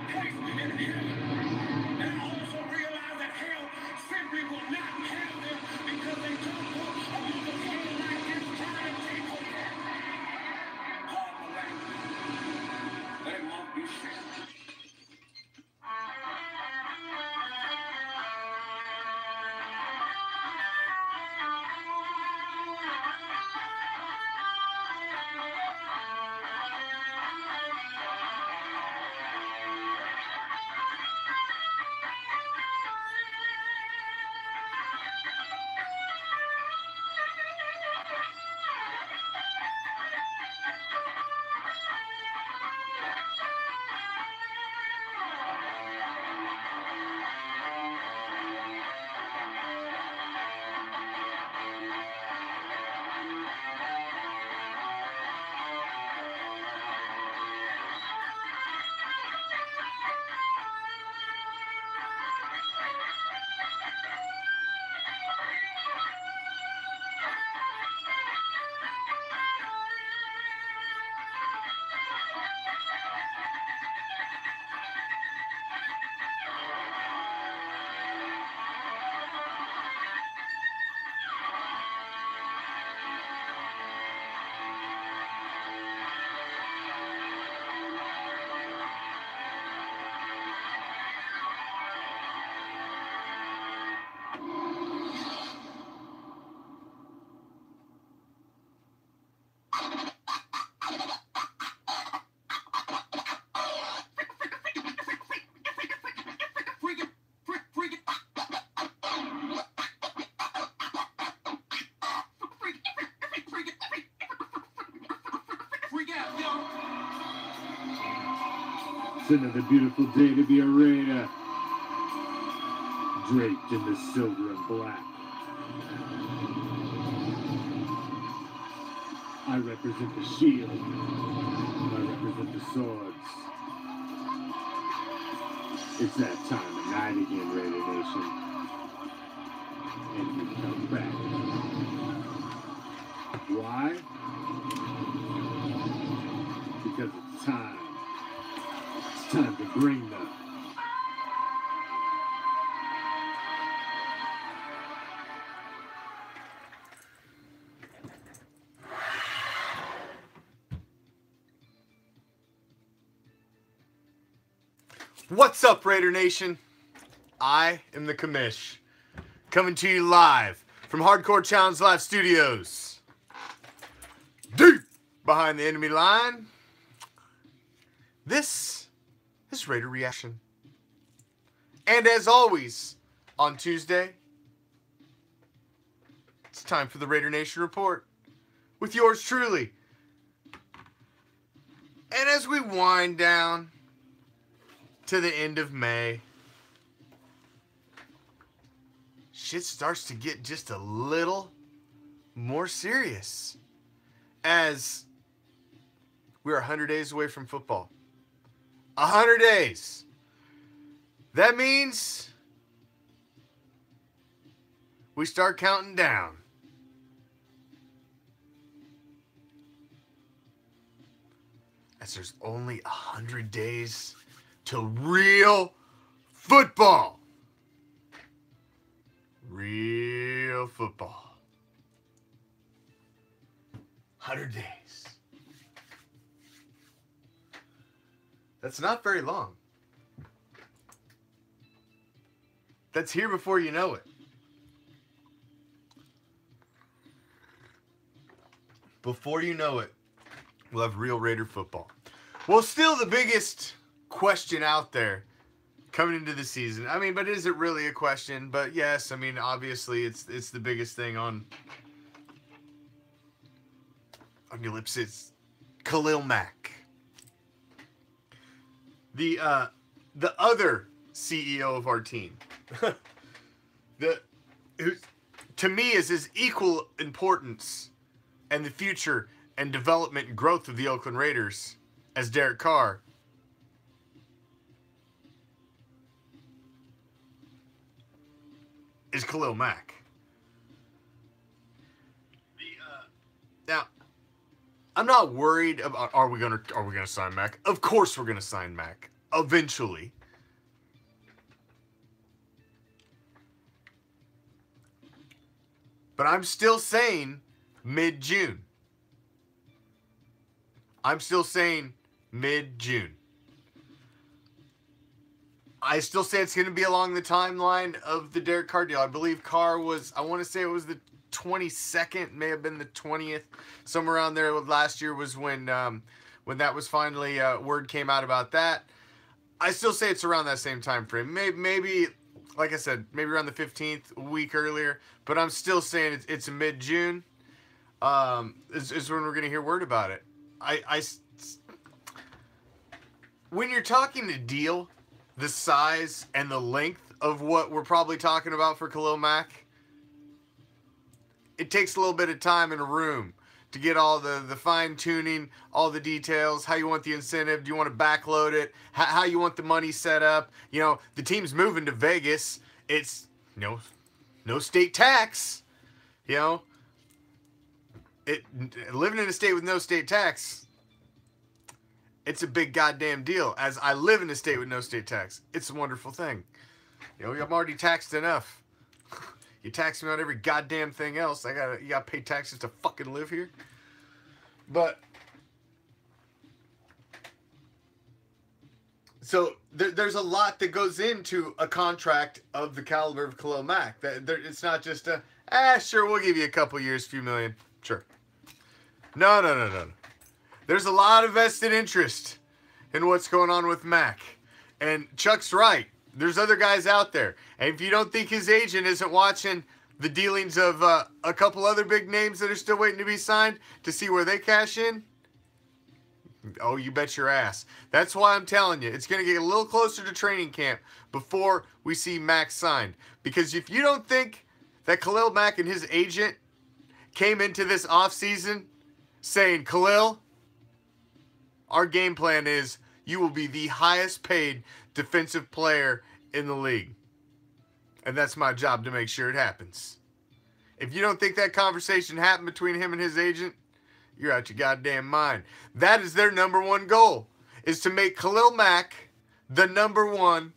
place in hell. And also realize that hell simply will not have them because they don't want a motherfucker like this trying to take over. Pardon the language, but it won't be said. It's another beautiful day to be a Raider, draped in the silver and black. I represent the shield, I represent the swords. It's that time of night again, Raider Nation, and we come back. Why? Because it's time. It's time to bring them. What's up, Raider Nation? I am the Commish, coming to you live from Hardcore Challenge Live Studios, deep behind the enemy line. This is Raider Reaction. And as always, on Tuesday, it's time for the Raider Nation Report with yours truly. And as we wind down to the end of May, shit starts to get just a little more serious as we're 100 days away from football. 100 days. That means we start counting down. As there's only 100 days till real football. Real football. 100 days. That's not very long. That's here before you know it. Before you know it, we'll have real Raider football. Well, still the biggest question out there coming into the season. I mean, but is it really a question? But yes, I mean, obviously it's the biggest thing on your lips. It's Khalil Mack. The other CEO of our team. Who to me is his equal importance and the future and development and growth of the Oakland Raiders as Derek Carr. Is Khalil Mack. Now, I'm not worried about are we gonna sign Mack. Of course we're gonna sign Mack. eventually. But I'm still saying mid-June. I'm still saying mid-June. I still say it's going to be along the timeline of the Derek Carr deal. I believe Carr was, I want to say it was the 22nd, may have been the 20th, somewhere around there. Last year was when that was finally, word came out about that. I still say it's around that same time frame. Maybe, like I said, maybe around the 15th, a week earlier. But I'm still saying it's mid-June is when we're going to hear word about it. When you're talking a deal the size and the length of what we're probably talking about for Khalil Mack, it takes a little bit of time in a room to get all the fine-tuning, all the details, how you want the incentive, do you want to backload it, how you want the money set up. You know, the team's moving to Vegas. It's, no state tax. You know, living in a state with no state tax, it's a big goddamn deal. As I live in a state with no state tax, it's a wonderful thing. You know, I'm already taxed enough. You tax me on every goddamn thing else. You gotta pay taxes to fucking live here. But so there's a lot that goes into a contract of the caliber of Khalil Mack. It's not just sure, we'll give you a couple years, few million. Sure. No. There's a lot of vested interest in what's going on with Mack. And Chuck's right. There's other guys out there. And if you don't think his agent isn't watching the dealings of a couple other big names that are still waiting to be signed to see where they cash in, oh, you bet your ass. That's why I'm telling you, it's going to get a little closer to training camp before we see Mack signed. Because if you don't think that Khalil Mack and his agent came into this offseason saying, Khalil, our game plan is you will be the highest paid defensive player in the league. And that's my job to make sure it happens. If you don't think that conversation happened between him and his agent, you're out your goddamn mind. That is their number one goal, is to make Khalil Mack the number one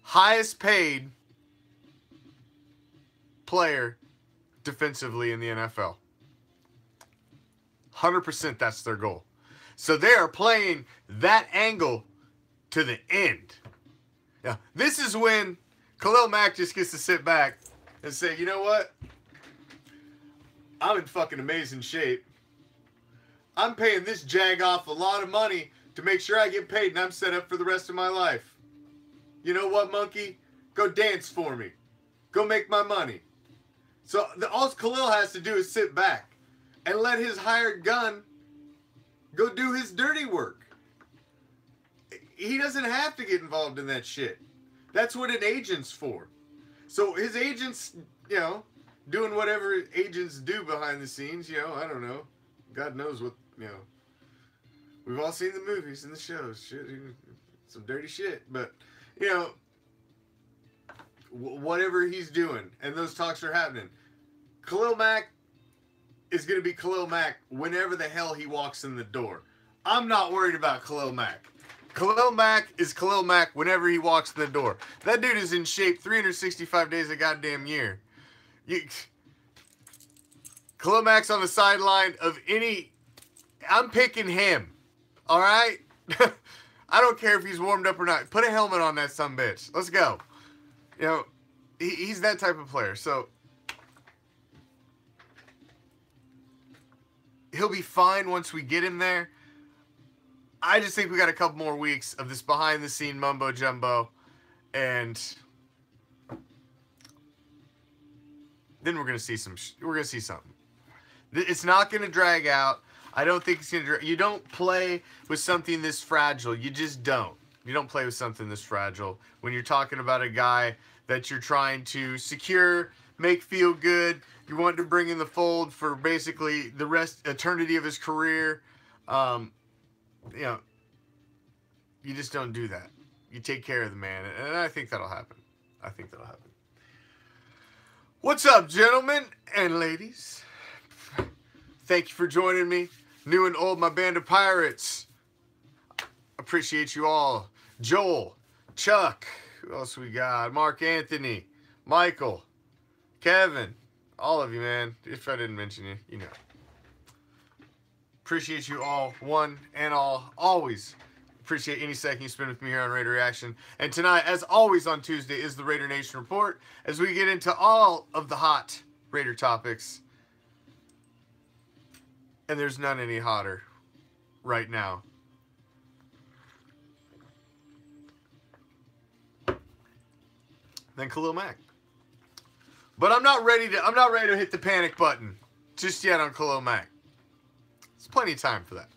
highest paid player defensively in the NFL. 100% that's their goal. So they are playing that angle to the end. Now, this is when Khalil Mack just gets to sit back and say, you know what? I'm in fucking amazing shape. I'm paying this jag-off a lot of money to make sure I get paid and I'm set up for the rest of my life. You know what, monkey? Go dance for me. Go make my money. So all Khalil has to do is sit back and let his hired gun go do his dirty work. He doesn't have to get involved in that shit. That's what an agent's for. So his agent's, doing whatever agents do behind the scenes, I don't know. God knows what, We've all seen the movies and the shows. Shit, some dirty shit. But, whatever he's doing, and those talks are happening. Khalil Mack is going to be Khalil Mack whenever the hell he walks in the door. I'm not worried about Khalil Mack. Khalil Mack is Khalil Mack whenever he walks in the door. That dude is in shape 365 days a goddamn year. Khalil Mack's on the sideline of any... I'm picking him. All right? I don't care if he's warmed up or not. Put a helmet on that sumbitch. Let's go. He's that type of player. So... he'll be fine once we get him there. I just think we got a couple more weeks of this behind-the-scene mumbo-jumbo, and then we're gonna see something. It's not gonna drag out. I don't think it's gonna. You don't play with something this fragile. You just don't. You don't play with something this fragile when you're talking about a guy that you're trying to secure, make feel good. You want to bring in the fold for basically the eternity of his career. You just don't do that. You take care of the man, and I think that'll happen. What's up, gentlemen and ladies? Thank you for joining me, new and old, my band of pirates. Appreciate you all Joel, Chuck, who else we got? Mark Anthony, Michael, Kevin, all of you, man. If I didn't mention you, you know. Appreciate you all, one and all, always. Appreciate any second you spend with me here on Raider Reaction. And tonight, as always on Tuesday, is the Raider Nation Report, as we get into all of the hot Raider topics. And there's none any hotter right now than Khalil Mack. But I'm not ready to hit the panic button just yet on Khalil Mack. There's plenty of time for that.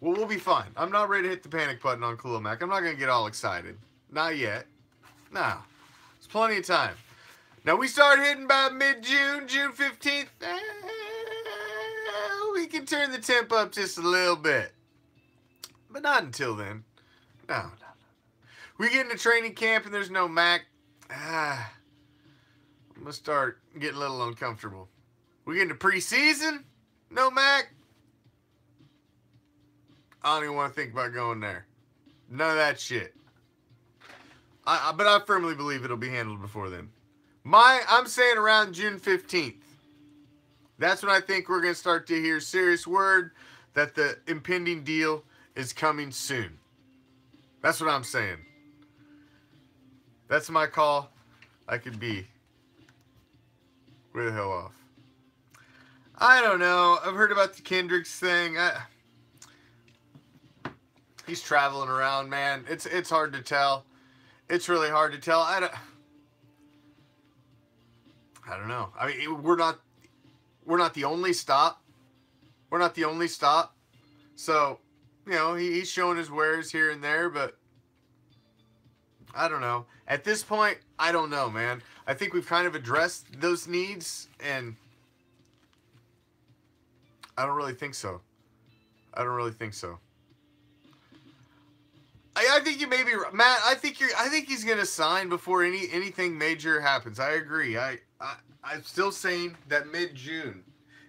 Well, we'll be fine. I'm not ready to hit the panic button on Khalil Mack. I'm not going to get all excited. Not yet. No. There's plenty of time. Now, we start hitting by mid-June, June 15th. We can turn the temp up just a little bit. But not until then. No. We get into training camp and there's no Mac. I'm going to start getting a little uncomfortable. We get into preseason. No Mac. I don't even want to think about going there. None of that shit. But I firmly believe it'll be handled before then. I'm saying around June 15th. That's when I think we're going to start to hear serious word that the impending deal is coming soon. That's what I'm saying. That's my call. I could be way the hell off. I don't know. I've heard about the Kendricks thing. He's traveling around, man. It's hard to tell. It's really hard to tell. I don't know. I mean, we're not the only stop. We're not the only stop. So, you know, he's showing his wares here and there, but I don't know. At this point, I don't know, man. I think we've kind of addressed those needs, and I don't really think so. I don't really think so. I think you may be right. Matt, I think he's gonna sign before anything major happens. I agree. I'm still saying that mid-June.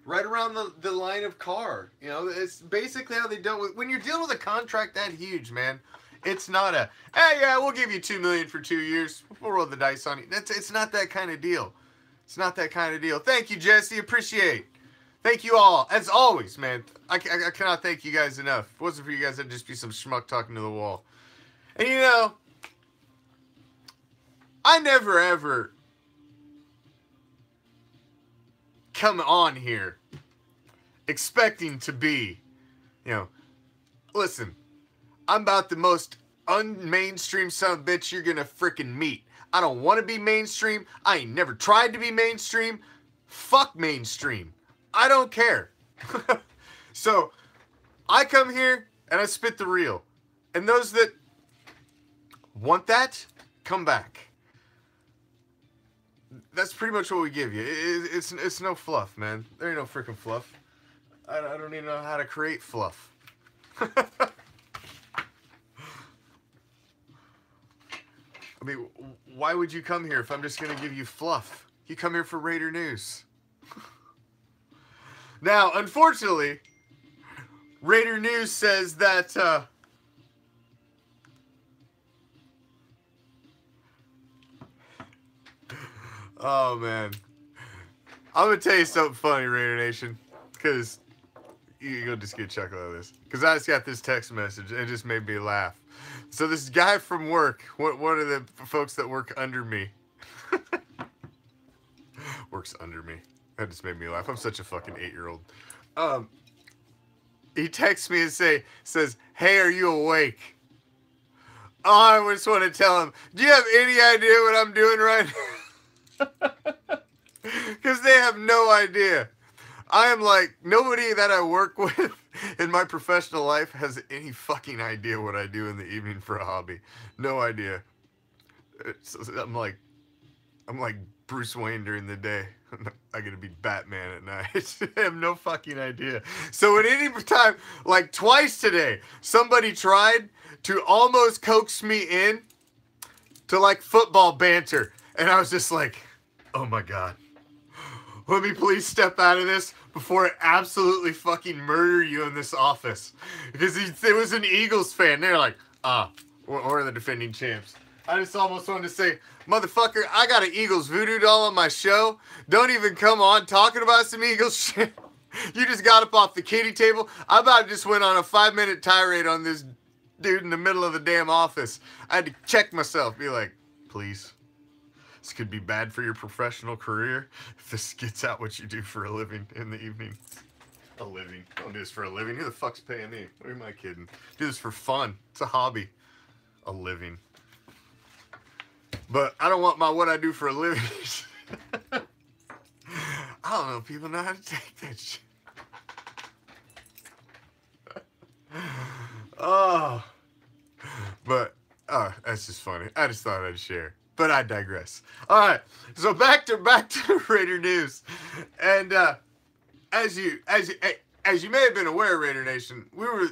Right around the line of Carr. You know, it's basically how they dealt with when you're dealing with a contract that huge, man. It's not a, hey, yeah, we'll give you $2 million for 2 years. We'll roll the dice on you. It's not that kind of deal. It's not that kind of deal. Thank you, Jesse. Appreciate. Thank you all. As always, man. I cannot thank you guys enough. If it wasn't for you guys, I'd just be some schmuck talking to the wall. And you know, I never ever come on here expecting to be, you know, listen, I'm about the most unmainstream son of a bitch you're gonna freaking meet. I don't want to be mainstream. I ain't never tried to be mainstream. Fuck mainstream. I don't care. So, I come here and I spit the real. And those that want that, come back. That's pretty much what we give you. It's no fluff, man. There ain't no freaking fluff. I don't even know how to create fluff. I mean, why would you come here if I'm just going to give you fluff? You come here for Raider news. Now, unfortunately, Raider news says that oh, man. I'm going to tell you something funny, Raider Nation. Because you'll just get a chuckle out of this. Because I just got this text message. And it just made me laugh. So this guy from work, one of the folks that work under me. Works under me. That just made me laugh. I'm such a fucking 8-year-old. He texts me and says, hey, are you awake? Oh, I just want to tell him, do you have any idea what I'm doing right now? Because they have no idea. I am like, nobody that I work with in my professional life has any fucking idea what I do in the evening for a hobby. No idea. I'm like Bruce Wayne during the day. I gotta be Batman at night. I have no fucking idea. So at any time, like twice today, somebody tried to almost coax me in to like football banter. And I was just like, oh my God. Let me please step out of this before I absolutely fucking murder you in this office. Because it was an Eagles fan. They're like, or the defending champs. I just almost wanted to say, motherfucker, I got an Eagles voodoo doll on my show. Don't even come on talking about some Eagles shit. You just got up off the kitty table. I about just went on a 5-minute tirade on this dude in the middle of the damn office. I had to check myself, be like, please. This could be bad for your professional career if this gets out what you do for a living in the evening. A living. Don't do this for a living. Who the fuck's paying me? Who am I kidding? Do this for fun. It's a hobby. A living. But I don't want my what I do for a living. I don't know if people know how to take that shit. Oh. But, that's just funny. I just thought I'd share. But I digress. All right. So back to Raider news. And as you may have been aware, Raider Nation, we were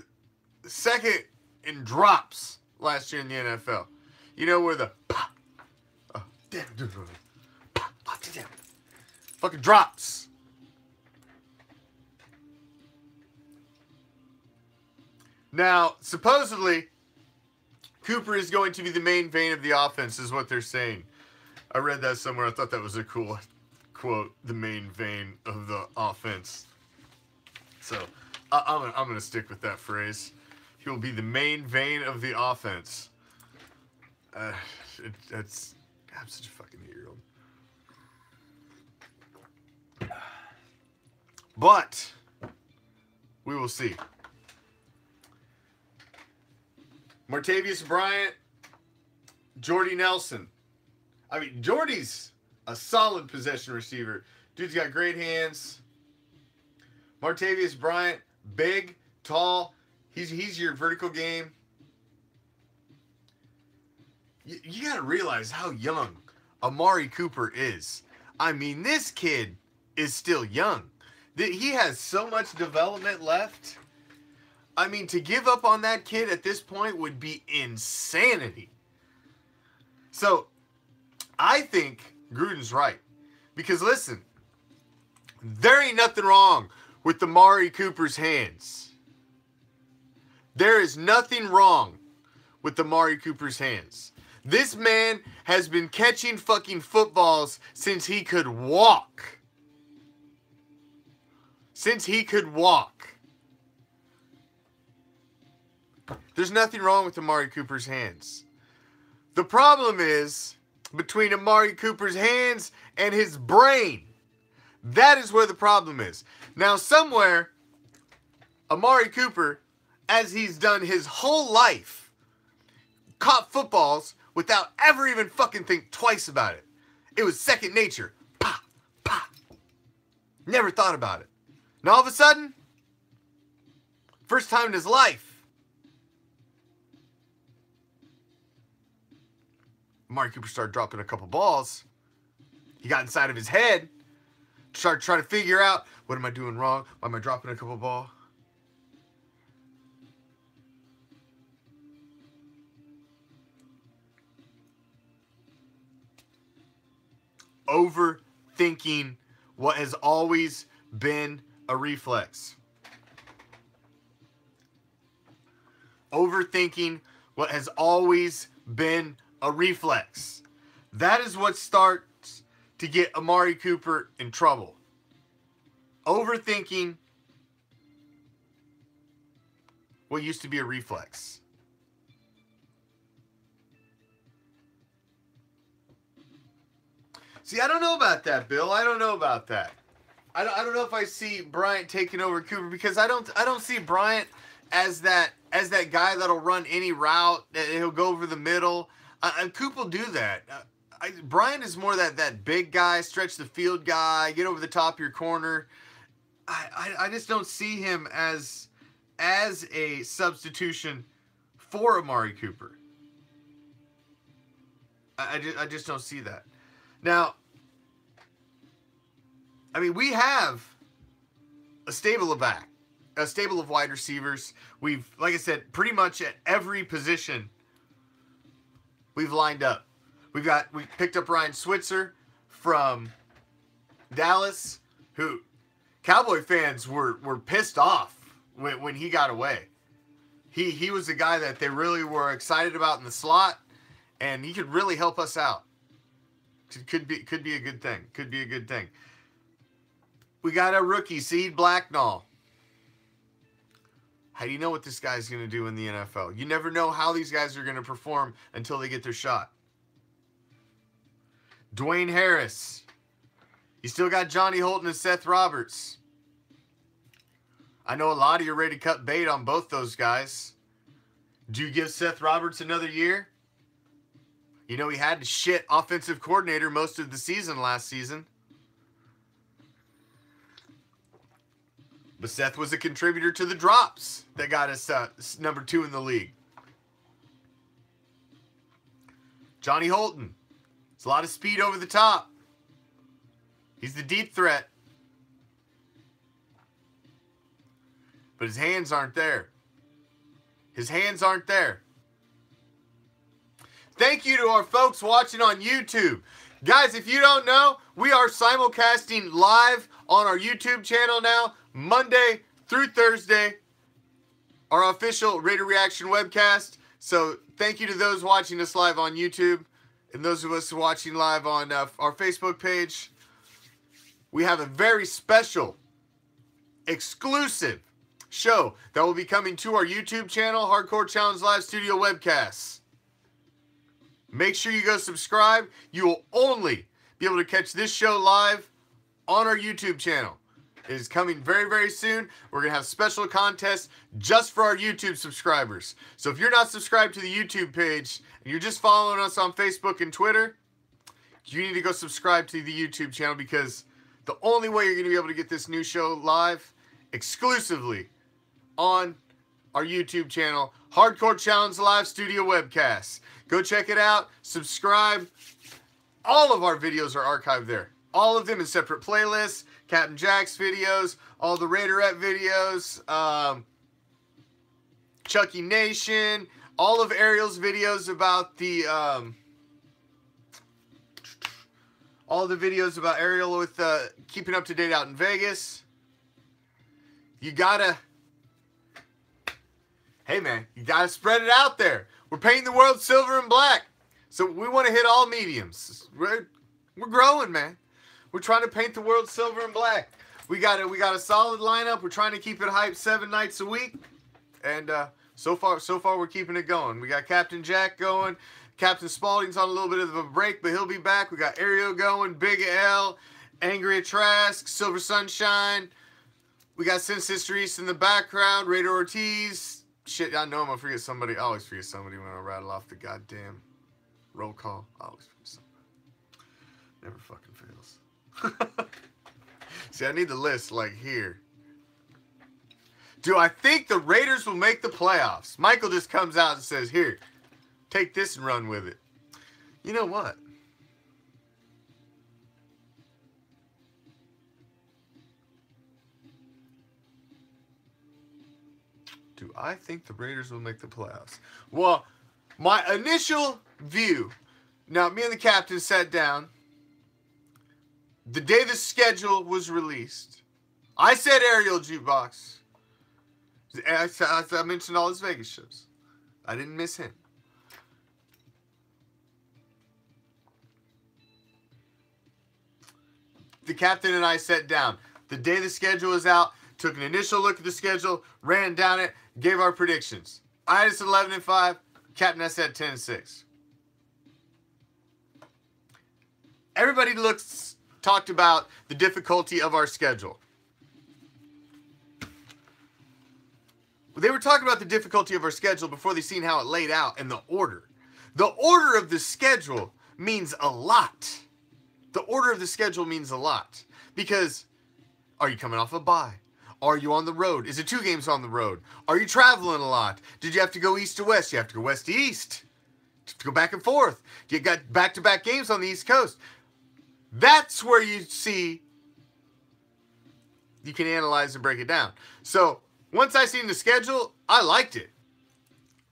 second in drops last year in the NFL. You know where the fucking drops. Now, supposedly, Cooper is going to be the main vein of the offense, is what they're saying. I read that somewhere. I thought that was a cool quote. The main vein of the offense. So, I'm gonna stick with that phrase. He will be the main vein of the offense. I'm such a fucking 8-year-old. But we will see. Martavius Bryant, Jordy Nelson. I mean, Jordy's a solid possession receiver. Dude's got great hands. Martavius Bryant, big, tall. He's your vertical game. You got to realize how young Amari Cooper is. I mean, this kid is still young. He has so much development left. I mean, to give up on that kid at this point would be insanity. So, I think Gruden's right. Because listen, there ain't nothing wrong with Amari Cooper's hands. There is nothing wrong with Amari Cooper's hands. This man has been catching fucking footballs since he could walk. Since he could walk. There's nothing wrong with Amari Cooper's hands. The problem is between Amari Cooper's hands and his brain. That is where the problem is. Now, somewhere, Amari Cooper, as he's done his whole life, caught footballs without ever even fucking think twice about it. It was second nature. Pa, pa. Never thought about it. Now all of a sudden, first time in his life, Amari Cooper started dropping a couple balls. He got inside of his head, started trying to figure out, what am I doing wrong? Why am I dropping a couple balls? Overthinking what has always been a reflex. Overthinking what has always been a reflex. That is what starts to get Amari Cooper in trouble. Overthinking what used to be a reflex. See, I don't know about that, Bill. I don't know about that. I don't know if I see Bryant taking over Cooper, because I don't see Bryant as that guy that'll run any route. He'll go over the middle. Cooper will do that. Bryant is more that big guy, stretch the field guy, get over the top of your corner. I just don't see him as a substitution for Amari Cooper. I just don't see that. Now, I mean, we have a stable of wide receivers. We've, like I said, pretty much at every position we've lined up. We picked up Ryan Switzer from Dallas, who Cowboy fans were pissed off when he got away. he was a guy that they really were excited about in the slot, and he could really help us out. Could be a good thing. Could be a good thing. We got a rookie, Seed Blacknall. How do you know what this guy's going to do in the NFL? You never know how these guys are going to perform until they get their shot. Dwayne Harris. You still got Johnny Holton and Seth Roberts. I know a lot of you are ready to cut bait on both those guys. Do you give Seth Roberts another year? You know, he had to shit offensive coordinator most of the season last season. But Seth was a contributor to the drops that got us number 2 in the league. Johnny Holton. It's a lot of speed over the top. He's the deep threat. But his hands aren't there. His hands aren't there. Thank you to our folks watching on YouTube. Guys, if you don't know, we are simulcasting live on our YouTube channel now, Monday through Thursday, our official Raider Reaction webcast. So thank you to those watching us live on YouTube and those of us watching live on our Facebook page. We have a very special, exclusive show that will be coming to our YouTube channel, Hardcore Challenge Live Studio Webcasts. Make sure you go subscribe. You will only be able to catch this show live on our YouTube channel. It is coming very, very soon. We're going to have special contests just for our YouTube subscribers. So if you're not subscribed to the YouTube page and you're just following us on Facebook and Twitter, you need to go subscribe to the YouTube channel, because the only way you're going to be able to get this new show live exclusively on our YouTube channel, Hardcore Challenge Live Studio Webcasts. Go check it out. Subscribe. All of our videos are archived there. All of them in separate playlists. Captain Jack's videos, all the Raiderette videos, Chucky Nation, all of Ariel's videos about the, all the videos about Ariel with keeping up to date out in Vegas. You gotta, hey man, you gotta spread it out there. We're painting the world silver and black, so we want to hit all mediums. We're growing, man. We're trying to paint the world silver and black. We got a solid lineup. We're trying to keep it hyped 7 nights a week, and so far we're keeping it going. We got Captain Jack going. Captain Spaulding's on a little bit of a break, but he'll be back. We got Ariel going, Big L, Angry at Trask, Silver Sunshine. We got Sin Sister East in the background. Raider Ortiz. Shit, I know I'm gonna forget somebody. I always forget somebody when I rattle off the goddamn roll call. I always forget somebody. Never fucking fails. See, I need the list like here. Do I think the Raiders will make the playoffs? Michael just comes out and says, here, take this and run with it. You know what? Do I think the Raiders will make the playoffs? Well, my initial view, now me and the captain sat down the day the schedule was released. I said Ariel Jukebox. I mentioned all his Vegas shows. I didn't miss him. The captain and I sat down the day the schedule was out, took an initial look at the schedule, ran down it, gave our predictions. I had us 11-5. Captain I said 10-6. Everybody talked about the difficulty of our schedule. They were talking about the difficulty of our schedule before they seen how it laid out and the order. The order of the schedule means a lot. The order of the schedule means a lot. Because, are you coming off a bye? Are you on the road? Is it 2 games on the road? Are you traveling a lot? Did you have to go east to west? You have to go west to east. You have to go back and forth. You got back-to-back games on the East Coast. That's where you see, you can analyze and break it down. So, once I seen the schedule, I liked it.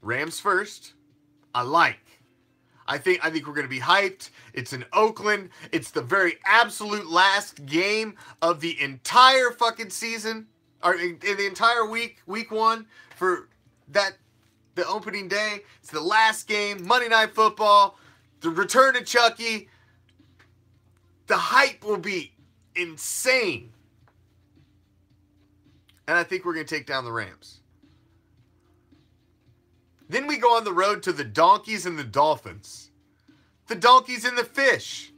Rams first. I like. I think we're going to be hyped. It's in Oakland. It's the very absolute last game of the entire fucking season, or in the entire week 1 for that the opening day. It's the last game, Monday Night Football, the return of Chucky. The hype will be insane. And I think we're going to take down the Rams. Then we go on the road to the Donkeys and the Dolphins. The Donkeys and the Fish.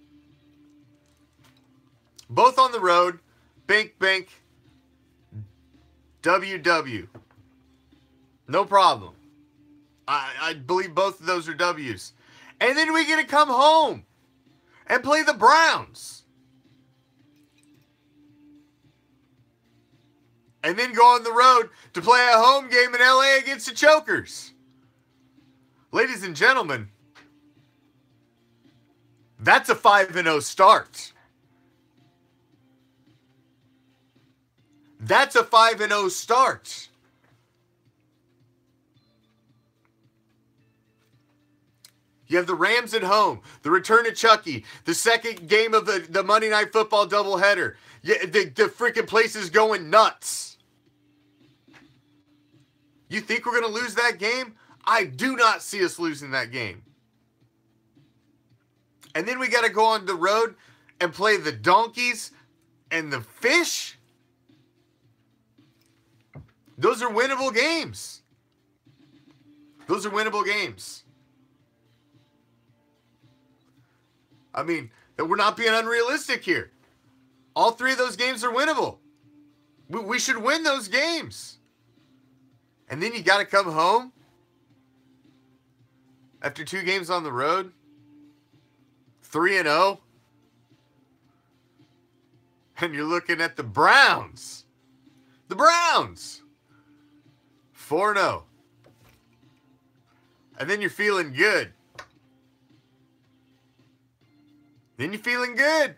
Both on the road. Bank, bank. WW. No problem. I believe both of those are W's. And then we get to come home and play the Browns. And then go on the road to play a home game in LA against the Chokers. Ladies and gentlemen, that's a 5-0 start. That's a 5-0 start. You have the Rams at home, the return of Chucky, the second game of the Monday Night Football doubleheader. Yeah, the freaking place is going nuts. You think we're going to lose that game? I do not see us losing that game. And then we got to go on the road and play the Donkeys and the Fish. Those are winnable games. Those are winnable games. I mean, we're not being unrealistic here. All three of those games are winnable. We should win those games. And then you got to come home after 2 games on the road. 3-0. And you're looking at the Browns. The Browns. 4-0. And then you're feeling good. Then you're feeling good.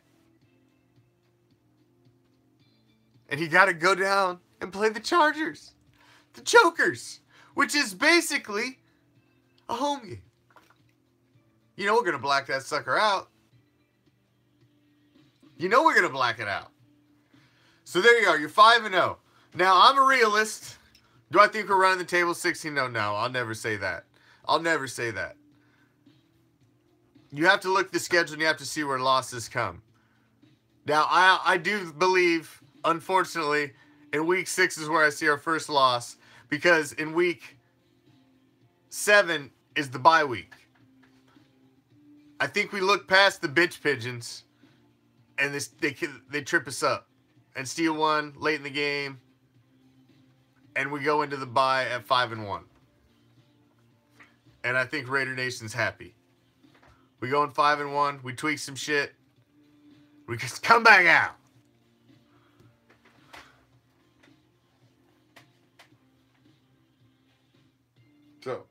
And you got to go down and play the Chargers. The Chokers. Which is basically a home game. You know we're going to black that sucker out. You know we're going to black it out. So there you are. You're 5-0. Now, I'm a realist. Do I think we're running the table 16-0? No, I'll never say that. I'll never say that. You have to look at the schedule and you have to see where losses come. Now, I do believe, unfortunately, in week 6 is where I see our first loss. Because in week 7 is the bye week. I think we look past the bitch pigeons and they trip us up and steal one late in the game, and we go into the bye at 5-1. And I think Raider Nation's happy. We go in 5-1. We tweak some shit. We just come back out. So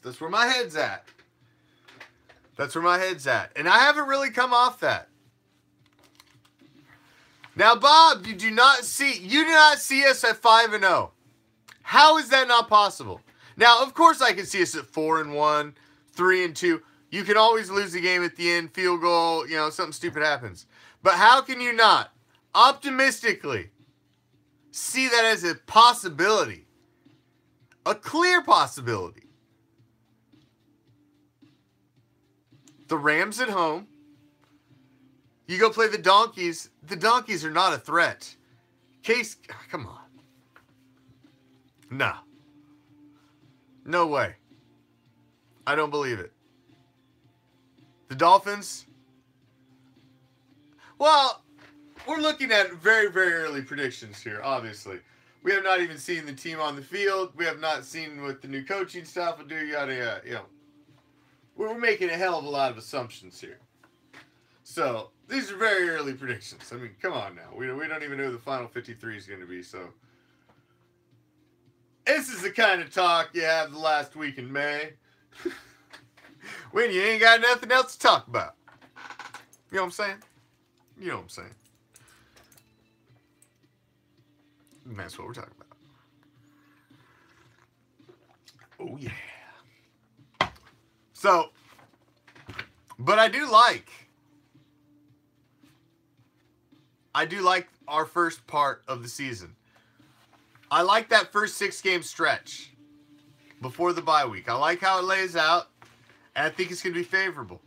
that's where my head's at. That's where my head's at. And I haven't really come off that. Now, Bob, you do not see us at 5-0. How is that not possible? Now, of course I can see us at 4-1, 3-2. You can always lose the game at the end, field goal, something stupid happens. But how can you not optimistically see that as a possibility? A clear possibility. The Rams at home. You go play the Donkeys. The Donkeys are not a threat. Case, come on. Nah. No way. I don't believe it. The Dolphins. Well, we're looking at very, very early predictions here, obviously. We have not even seen the team on the field. We have not seen what the new coaching staff will do, yada, yada, We're making a hell of a lot of assumptions here. So, these are very early predictions. I mean, come on now. We don't even know who the final 53 is going to be, so. This is the kind of talk you have the last week in May. When you ain't got nothing else to talk about. You know what I'm saying? You know what I'm saying. And that's what we're talking about. Oh, yeah. So, but I do like our first part of the season. I like that first 6-game stretch. before the bye week. I like how it lays out, and I think it's going to be favorable.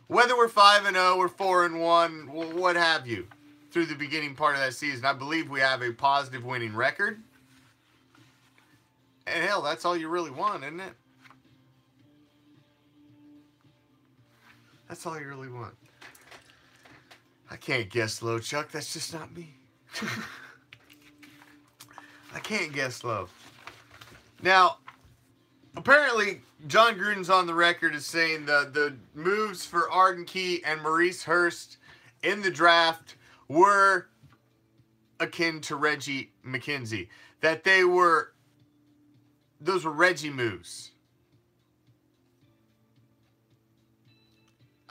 Whether we're 5-0 or 4-1, what have you, through the beginning part of that season, I believe we have a positive winning record. And hell, that's all you really want, isn't it? That's all you really want. I can't guess low, Chuck. That's just not me. I can't guess low. Now, apparently, John Gruden's on the record as saying the moves for Arden Key and Maurice Hurst in the draft were akin to Reggie McKenzie. That those were Reggie moves.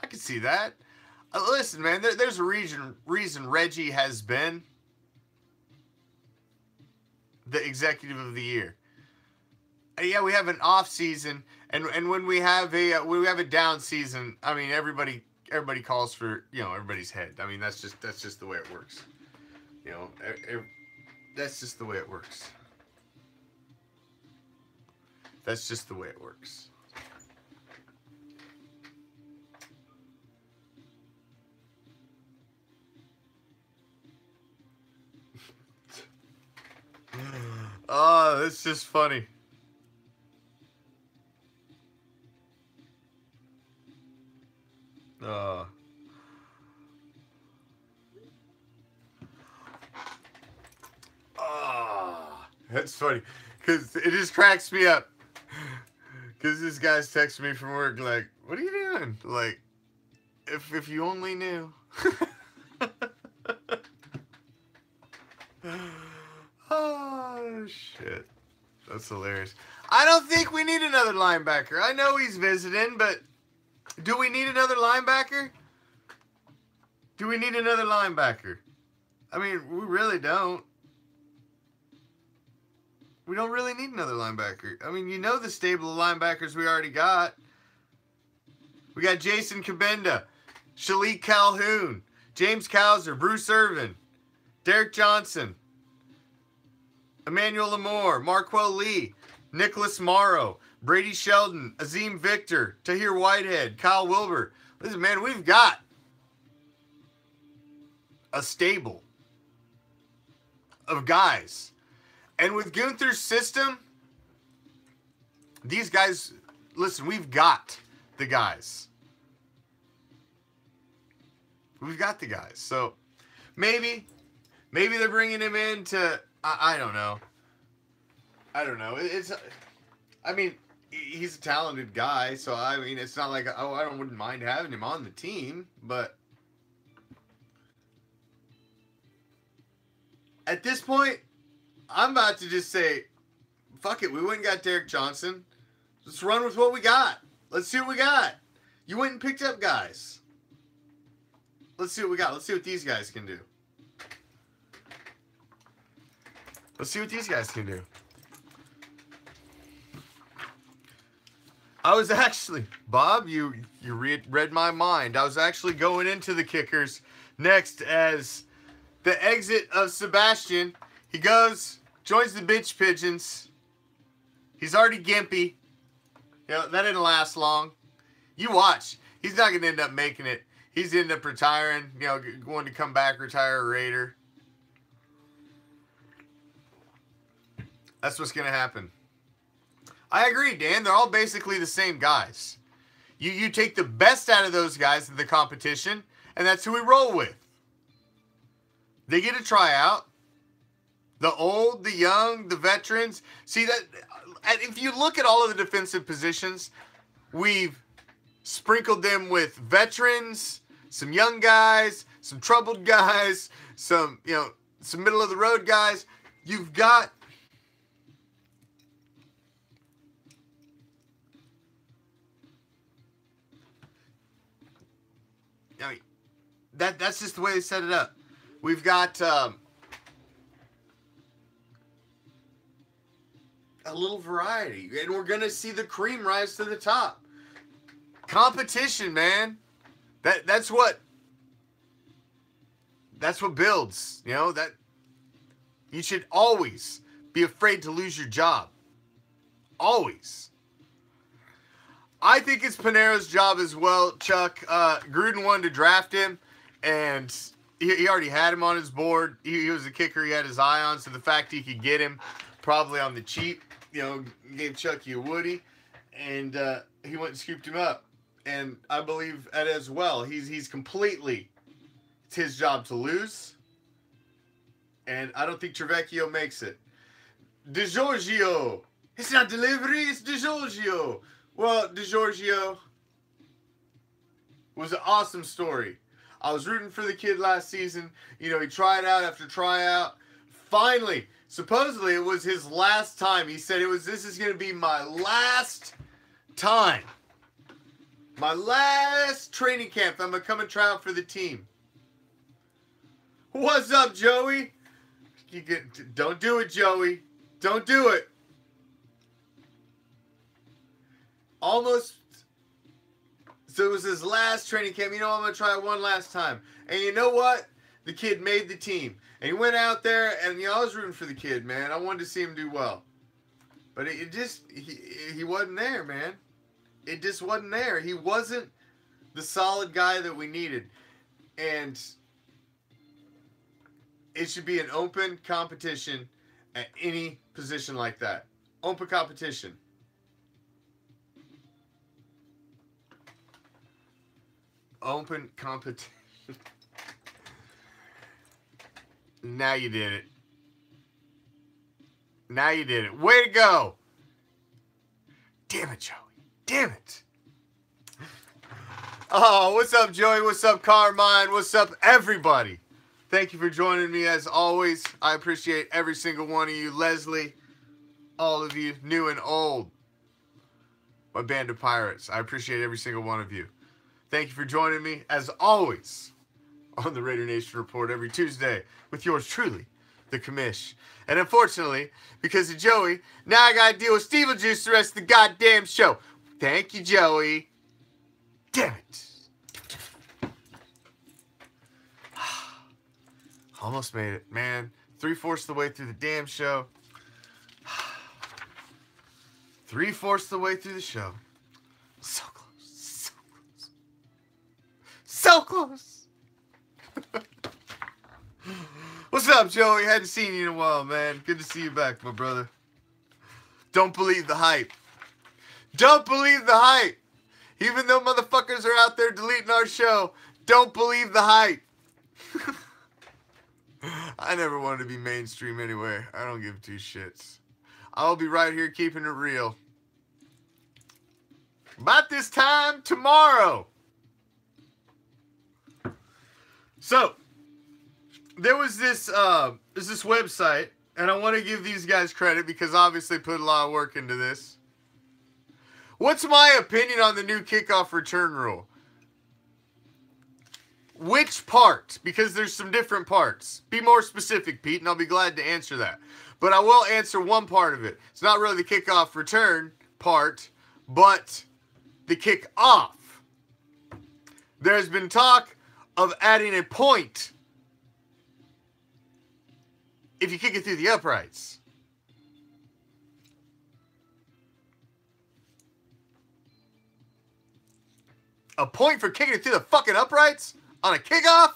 I can see that. Listen, man, there's a reason Reggie has been the executive of the year. Yeah, we have an off season, and when we have a down season, I mean everybody calls for, you know, everybody's head. I mean that's just the way it works. You know, that's just the way it works. That's just the way it works. Oh, that's just funny. That's funny, because it just cracks me up. Because this guy's texting me from work like, what are you doing? Like, if you only knew. Oh, shit. That's hilarious. I don't think we need another linebacker. I know he's visiting, but do we need another linebacker? Do we need another linebacker? I mean, we really don't. We don't really need another linebacker. I mean, you know the stable of linebackers we already got. We got Jason Kabenda, Shalik Calhoun, James Cowser, Bruce Irvin, Derek Johnson, Emmanuel Lamore, Marquell Lee, Nicholas Morrow, Brady Sheldon, Azim Victor, Tahir Whitehead, Kyle Wilbur. Listen, man, we've got a stable of guys. And with Gunther's system, these guys, listen, we've got the guys. We've got the guys. So maybe they're bringing him in to, I don't know. I don't know. I mean, he's a talented guy, so I mean, it's not like, oh, I wouldn't mind having him on the team, but at this point, I'm about to just say, fuck it. We went and got Derek Johnson. Let's run with what we got. Let's see what we got. You went and picked up guys. Let's see what we got. Let's see what these guys can do. Let's see what these guys can do. I was actually, Bob, you read my mind. I was actually going into the kickers next as the exit of Sebastian. He goes, joins the bitch pigeons. He's already gimpy. You know, that didn't last long. You watch. He's not going to end up making it. He's end up retiring, you know, going to come back, retire a Raider. That's what's going to happen. I agree, Dan. They're all basically the same guys. You take the best out of those guys in the competition, and that's who we roll with. They get a tryout. The old, the young, the veterans. See that? If you look at all of the defensive positions, we've sprinkled them with veterans, some young guys, some troubled guys, some, you know, some middle of the road guys. You've got I mean, that's just the way they set it up. We've got a little variety, and we're gonna see the cream rise to the top. Competition, man. That's what builds. You know, that you should always be afraid to lose your job. Always. I think it's Panero's job as well, Chuck. Gruden wanted to draft him, and he already had him on his board. He was a kicker he had his eye on, so the fact he could get him probably on the cheap, gave Chucky a Woody, and he went and scooped him up. And I believe that as well. He's completely, it's his job to lose, and I don't think Trevecchio makes it. DeGiorgio. It's not delivery, it's DeGiorgio. Well, DeGiorgio was an awesome story. I was rooting for the kid last season. He tried out after tryout. Finally, supposedly it was his last time. He said this is going to be my last time. My last training camp. I'm going to come and try out for the team. What's up, Joey? Don't do it, Joey. Don't do it. Almost. So it was his last training camp. I'm going to try it one last time. And you know what? The kid made the team. And he went out there, and I was rooting for the kid, man. I wanted to see him do well. But he wasn't there, man. It just wasn't there. He wasn't the solid guy that we needed. And it should be an open competition at any position like that. Open competition. Open competition. Now you did it. Now you did it. Way to go. Damn it, Joey. Damn it. Oh, what's up, Joey? What's up, Carmine? What's up, everybody? Thank you for joining me as always. I appreciate every single one of you. Leslie, all of you, new and old. My band of pirates. I appreciate every single one of you. Thank you for joining me, as always, on the Raider Nation Report every Tuesday with yours truly, the Commish. And unfortunately, because of Joey, now I got to deal with Stevel Juice the rest of the goddamn show. Thank you, Joey. Damn it. Almost made it, man. 3/4 of the way through the damn show. 3/4 of the way through the show. So close. So close. What's up, Joey? Hadn't seen you in a while, man. Good to see you back, my brother. Don't believe the hype. Don't believe the hype. Even though motherfuckers are out there deleting our show, don't believe the hype. I never wanted to be mainstream anyway. I don't give two shits. I'll be right here keeping it real. About this time tomorrow. So, there was this website, and I want to give these guys credit because obviously put a lot of work into this. What's my opinion on the new kickoff return rule? Which part? Because there's some different parts. Be more specific, Pete, and I'll be glad to answer that. But I will answer one part of it. It's not really the kickoff return part, but the kickoff. There's been talk of adding a point if you kick it through the uprights. A point for kicking it through the fucking uprights on a kickoff?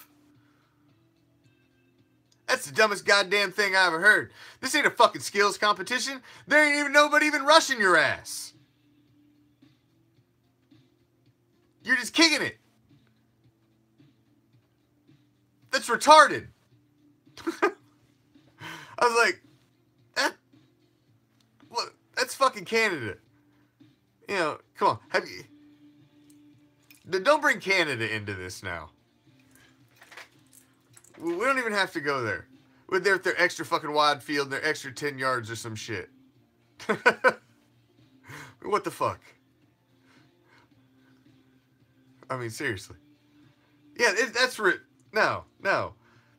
That's the dumbest goddamn thing I ever heard. This ain't a fucking skills competition. There ain't even nobody even rushing your ass. You're just kicking it. That's retarded. I was like, that's fucking Canada. Come on. Don't bring Canada into this now. We don't even have to go there. We're there with their extra fucking wide field and their extra 10 yards or some shit. What the fuck? I mean, seriously. Yeah, that's no.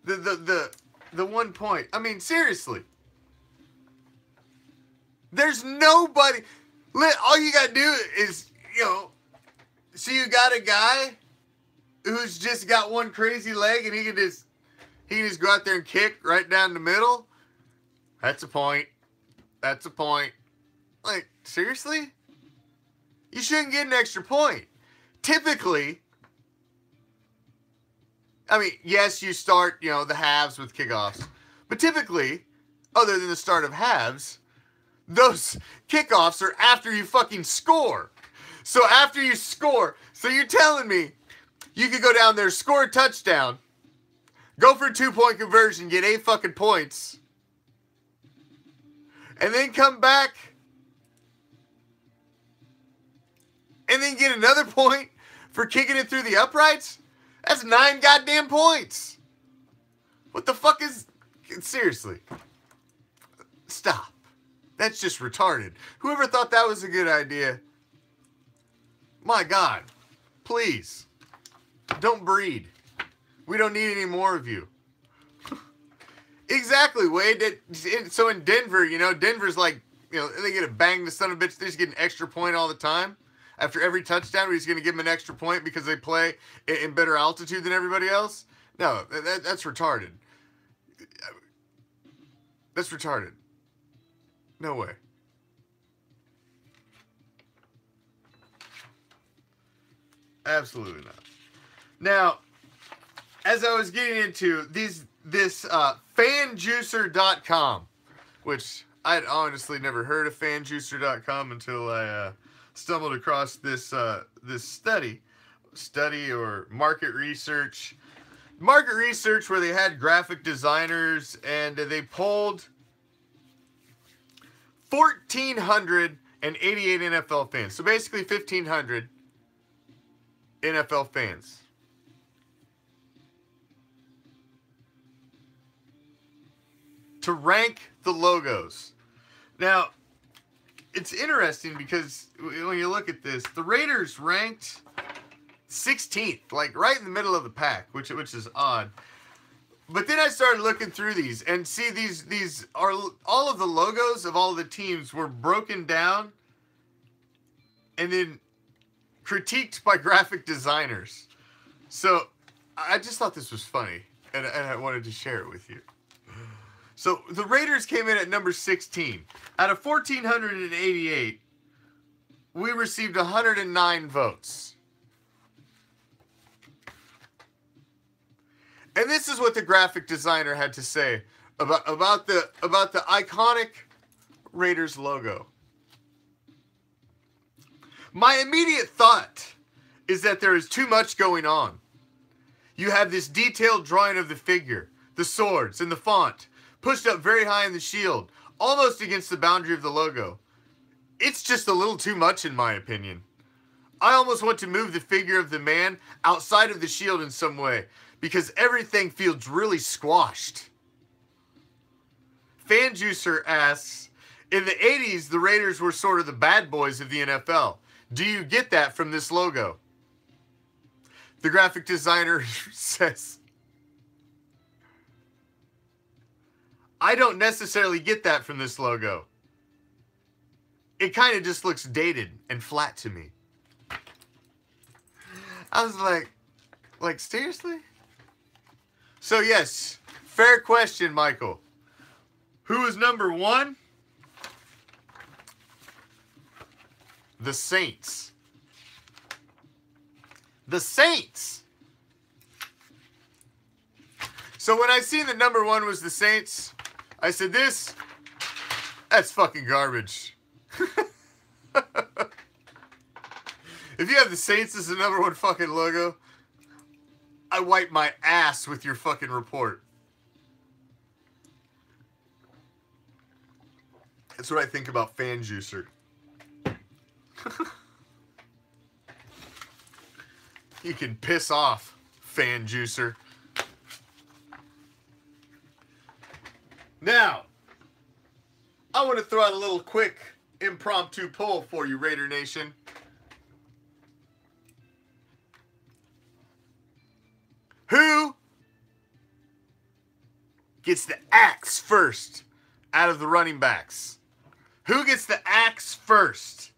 The 1 point. I mean, seriously. There's nobody. All you gotta do is, so you got a guy who's just got one crazy leg and he can just go out there and kick right down the middle. That's a point. That's a point. Like, seriously? You shouldn't get an extra point. Typically, I mean, yes, you start, you know, the halves with kickoffs. But typically, other than the start of halves, those kickoffs are after you fucking score. So after you score, so you're telling me you could go down there, score a touchdown, go for a 2-point conversion, get 8 fucking points, and then come back and then get another point for kicking it through the uprights? That's 9 goddamn points. What the fuck is... Seriously. Stop. That's just retarded. Whoever thought that was a good idea, my God, please, don't breed. We don't need any more of you. Exactly, Wade. So in Denver, you know, Denver's like, you know, they get a bang the son of a bitch. They just get an extra point all the time. After every touchdown, we're just going to give them an extra point because they play in better altitude than everybody else? No, that's retarded. That's retarded. No way. Absolutely not. Now, as I was getting into this fanjuicer.com, which I'd honestly never heard of fanjuicer.com until I stumbled across this this study or market research where they had graphic designers and they polled 1,488 NFL fans. So basically 1,500 NFL fans. To rank the logos. Now, it's interesting because when you look at this, the Raiders ranked 16th, like right in the middle of the pack, which is odd. But then I started looking through these and see these are all of the logos of all of the teams were broken down and then critiqued by graphic designers. So I just thought this was funny and I wanted to share it with you. So the Raiders came in at number 16. Out of 1,488, we received 109 votes. And this is what the graphic designer had to say about the iconic Raiders logo. My immediate thought is that there is too much going on. You have this detailed drawing of the figure, the swords, and the font, pushed up very high in the shield, almost against the boundary of the logo. It's just a little too much in my opinion. I almost want to move the figure of the man outside of the shield in some way, because everything feels really squashed. Fanjuicer asks, in the 80s, the Raiders were sort of the bad boys of the NFL. Do you get that from this logo? The graphic designer says, I don't necessarily get that from this logo. It kind of just looks dated and flat to me. I was like seriously? So yes, fair question, Michael. Who is number 1? The Saints. The Saints! So when I seen that number 1 was the Saints, I said that's fucking garbage. If you have the Saints as the number 1 fucking logo, I wipe my ass with your fucking report. That's what I think about Fanjuicer. You can piss off, Fanjuicer. Now, I want to throw out a little quick impromptu poll for you, Raider Nation. Who gets the axe first out of the running backs? Who gets the axe first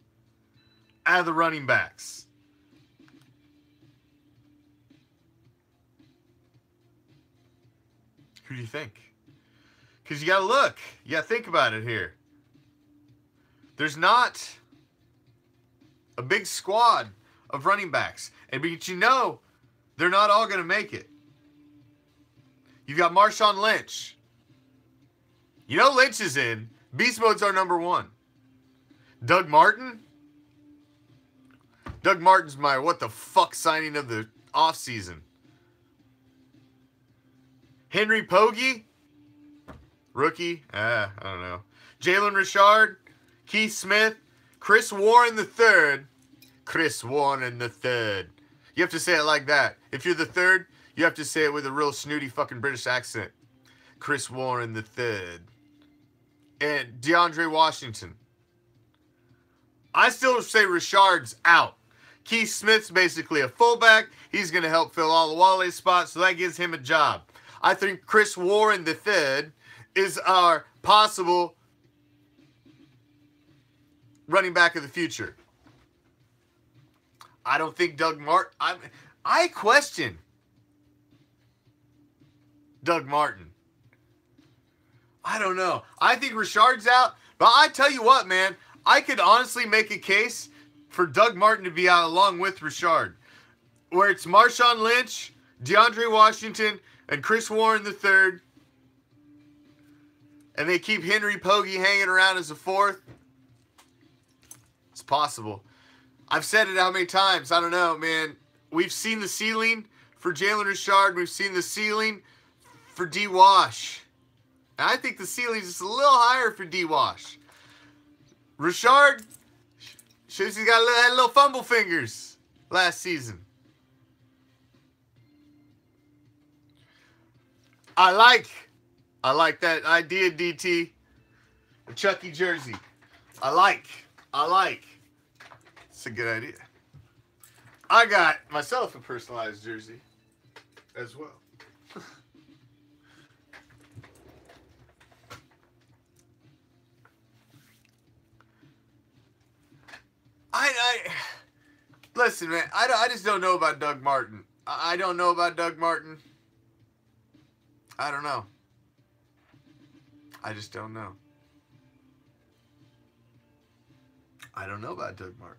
out of the running backs? Who do you think? Because you got to look. You got to think about it here. there's not a big squad of running backs. But you know, they're not all going to make it. You've got Marshawn Lynch. You know Lynch is in. Beast Mode's our number one. Doug Martin? Doug Martin's my what the fuck signing of the offseason. Henry Pogge? Rookie? I don't know. Jalen Richard? Keith Smith? Chris Warren III? Chris Warren III. You have to say it like that. If you're the third, you have to say it with a real snooty fucking British accent. Chris Warren III. And DeAndre Washington. I still say Richard's out. Keith Smith's basically a fullback. He's going to help fill all the Wale spots, so that gives him a job. I think Chris Warren III is our possible running back of the future. I don't think Doug Martin... I question Doug Martin. I don't know. I think Richard's out, but I tell you what, man, I could honestly make a case for Doug Martin to be out along with Richard, where it's Marshawn Lynch, DeAndre Washington, and Chris Warren III, and they keep Henry Pogge hanging around as a fourth. It's possible. I've said it how many times? I don't know, man. We've seen the ceiling for Jalen Richard. We've seen the ceiling for D. Wash. And I think the ceiling's just a little higher for D. Wash. Richard shows he's got had little fumble fingers last season. I like that idea, DT. A Chucky jersey. I like. It's a good idea. I got myself a personalized jersey as well. Listen, man, I just don't know about Doug Martin. I don't know about Doug Martin. I don't know. I just don't know. I don't know about Doug Martin.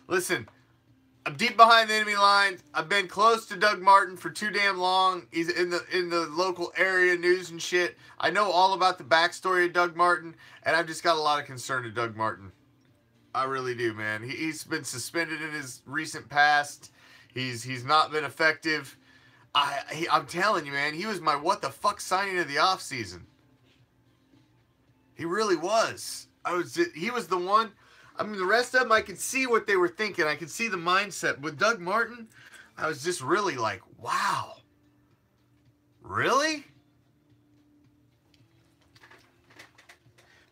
Listen, I'm deep behind the enemy lines. I've been close to Doug Martin for too damn long. He's in the local area news and shit. I know all about the backstory of Doug Martin, and I've just got a lot of concern to Doug Martin. I really do, man. He's been suspended in his recent past. He's not been effective. I'm telling you, man, he was my what the fuck signing of the offseason. He really was. He was the one. I mean, the rest of them, I could see what they were thinking. I could see the mindset. With Doug Martin, I was just really like, wow. Really?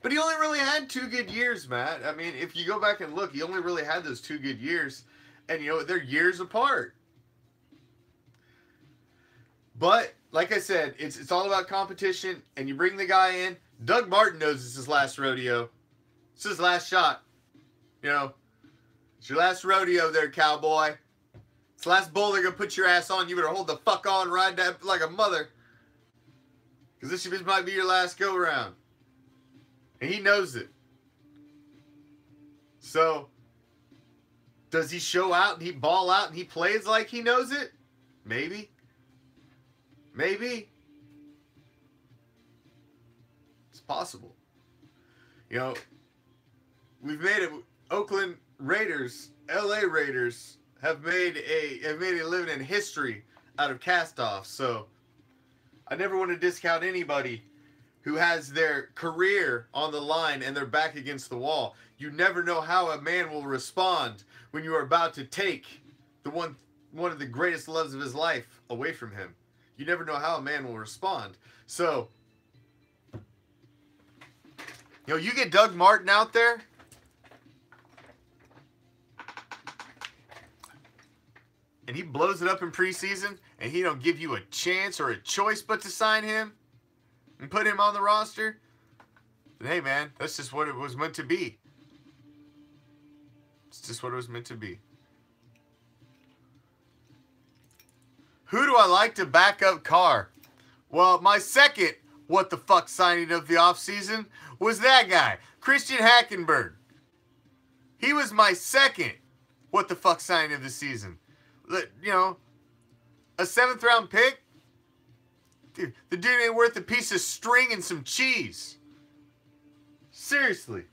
But he only really had 2 good years, Matt. I mean, if you go back and look, he only really had those 2 good years. And, you know, they're years apart. But, like I said, it's all about competition. And you bring the guy in. Doug Martin knows it's his last rodeo. It's his last shot. You know, it's your last rodeo there, cowboy. It's the last bull they're going to put your ass on. You better hold the fuck on, ride that like a mother. Because this might be your last go-around. And he knows it. So, does he show out and he ball out and he plays like he knows it? Maybe. Maybe. It's possible. You know, we've made it. Oakland Raiders, LA Raiders have made a living in history out of cast-offs. So I never want to discount anybody who has their career on the line and they're back against the wall. You never know how a man will respond when you are about to take the one of the greatest loves of his life away from him. You never know how a man will respond. So, you know, you get Doug Martin out there. And he blows it up in preseason, and he don't give you a chance or a choice but to sign him and put him on the roster, then hey, man, that's just what it was meant to be. It's just what it was meant to be. Who do I like to back up Carr? Well, my second what the fuck signing of the offseason was that guy, Christian Hackenberg. He was my second what the fuck signing of the season. You know, a 7th round pick? Dude, the dude ain't worth a piece of string and some cheese. Seriously.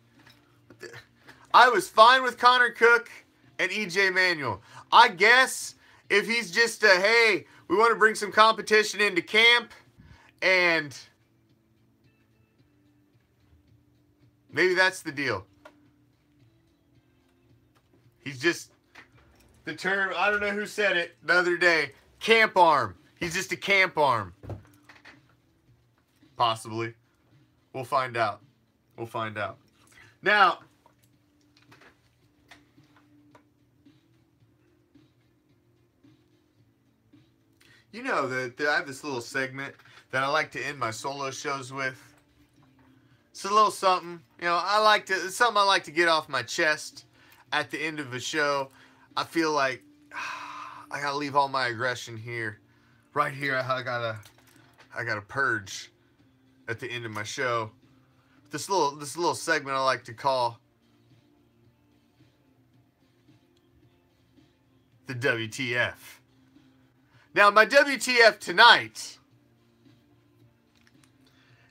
I was fine with Connor Cook and EJ Manuel. I guess if he's just a, hey, we want to bring some competition into camp, and maybe that's the deal. He's just the term, I don't know who said it the other day, camp arm. He's just a camp arm. Possibly. We'll find out. We'll find out. Now, you know that I have this little segment that I like to end my solo shows with. It's a little something, you know, it's something I like to get off my chest at the end of a show. I feel like I gotta leave all my aggression here. Right here, I gotta purge at the end of my show. This little segment I like to call the WTF. Now, my WTF tonight.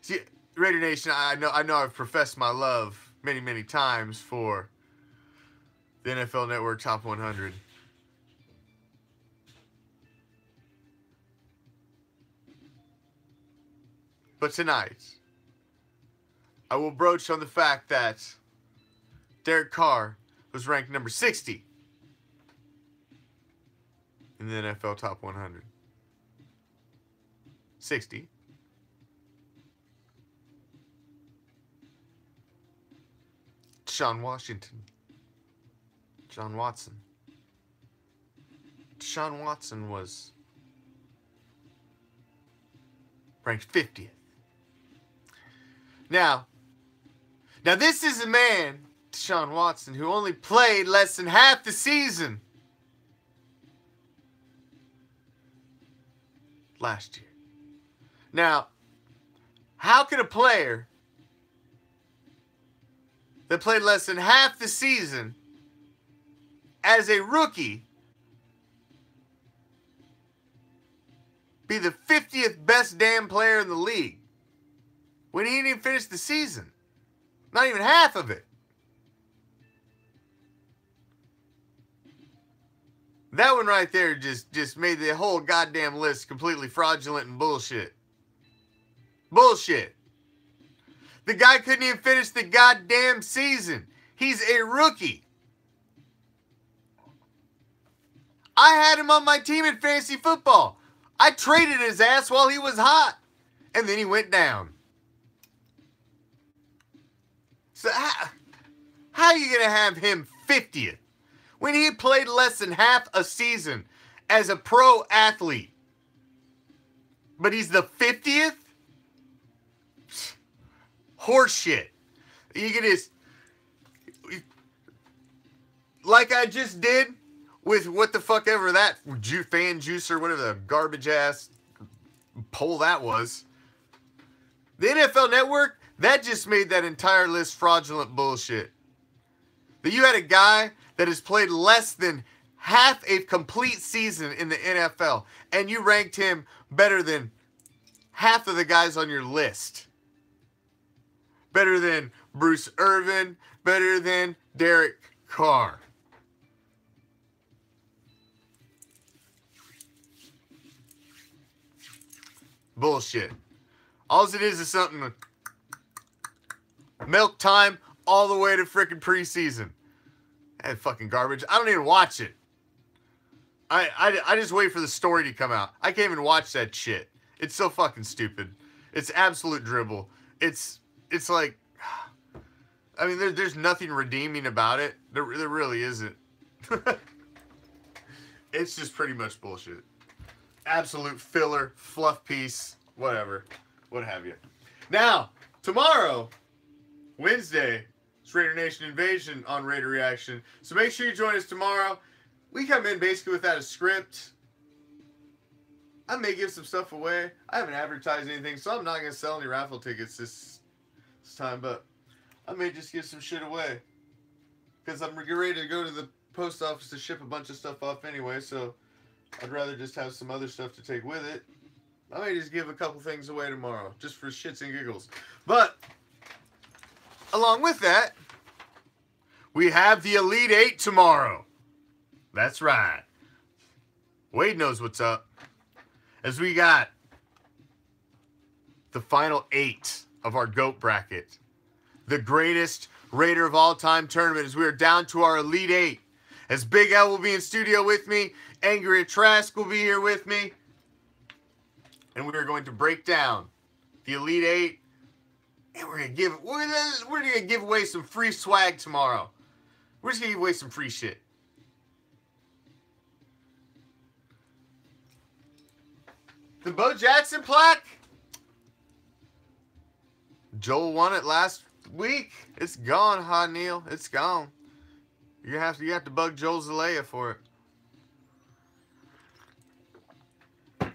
See, Raider Nation, I know I've professed my love many, many times for the NFL Network Top 100. But tonight, I will broach on the fact that Derek Carr was ranked number 60 in the NFL Top 100. 60. Deshaun Washington. John Watson. Deshaun Watson was ranked 50th. Now this is a man, Deshaun Watson, who only played less than half the season last year. Now, how can a player that played less than half the season as a rookie be the 50th best damn player in the league when he didn't even finish the season? Not even half of it. That one right there just made the whole goddamn list completely fraudulent and bullshit. Bullshit. The guy couldn't even finish the goddamn season. He's a rookie. I had him on my team in fantasy football. I traded his ass while he was hot. And then he went down. So how are you going to have him 50th when he played less than half a season as a pro athlete? But he's the 50th? Horseshit. You can just, like I just did with what the fuck ever that fan juice or whatever the garbage ass poll that was. The NFL Network, that just made that entire list fraudulent bullshit. That you had a guy that has played less than half a complete season in the NFL, and you ranked him better than half of the guys on your list. Better than Bruce Irvin, better than Derek Carr. Bullshit. All it is something milk time all the way to frickin' preseason. That fucking garbage. I don't even watch it. I just wait for the story to come out. I can't even watch that shit. It's so fucking stupid. It's absolute dribble. It's like, I mean, there's nothing redeeming about it. There really isn't. It's just pretty much bullshit. Absolute filler, fluff piece, whatever. What have you. Now, tomorrow, Wednesday, it's Raider Nation Invasion on Raider Reaction. So make sure you join us tomorrow. We come in basically without a script. I may give some stuff away. I haven't advertised anything, so I'm not going to sell any raffle tickets this time, but I may just give some shit away. Because I'm ready to go to the post office to ship a bunch of stuff off anyway, so I'd rather just have some other stuff to take with it. I may just give a couple things away tomorrow, just for shits and giggles. But, along with that, we have the Elite Eight tomorrow. That's right. Wade knows what's up. As we got the final 8 of our GOAT bracket. The greatest Raider of all time tournament, as we are down to our Elite 8. As Big L will be in studio with me. Angry Trask will be here with me. And we are going to break down the Elite 8. And we're gonna give away some free swag tomorrow. We're just gonna give away some free shit. The Bo Jackson plaque. Joel won it last week. It's gone, Ha Neil. It's gone. You have to bug Joel Zelaya for it.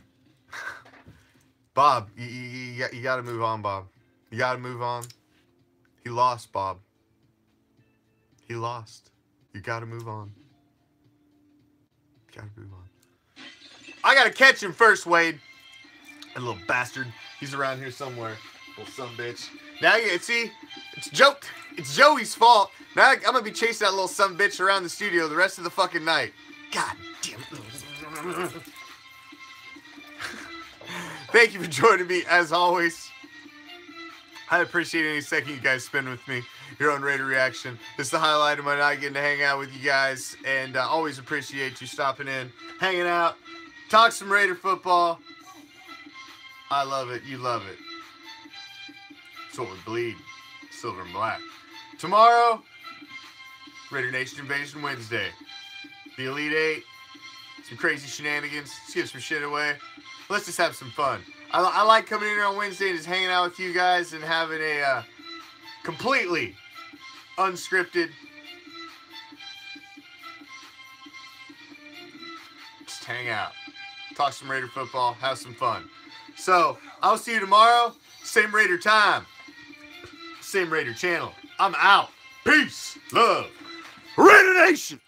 Bob, you got to move on, Bob. You got to move on. He lost, Bob. He lost. You got to move on. You got to move on. I got to catch him first, Wade. That little bastard. He's around here somewhere. Little sumbitch. Now you see, it's Joey's fault. Now I'm gonna be chasing that little sumbitch around the studio the rest of the fucking night. God damn it. Thank you for joining me as always. I appreciate any second you guys spend with me here on Raider Reaction. It's the highlight of my night, getting to hang out with you guys, and always appreciate you stopping in, hanging out, talk some Raider football. I love it. You love it. It's what we bleed. Silver and black. Tomorrow, Raider Nation Invasion Wednesday. The Elite 8. Some crazy shenanigans. Let's give some shit away. Let's just have some fun. I like coming in here on Wednesday and just hanging out with you guys and having a completely unscripted, just hang out. Talk some Raider football. Have some fun. So, I'll see you tomorrow. Same Raider time. Same Raider channel. I'm out. Peace. Love. Raider Nation.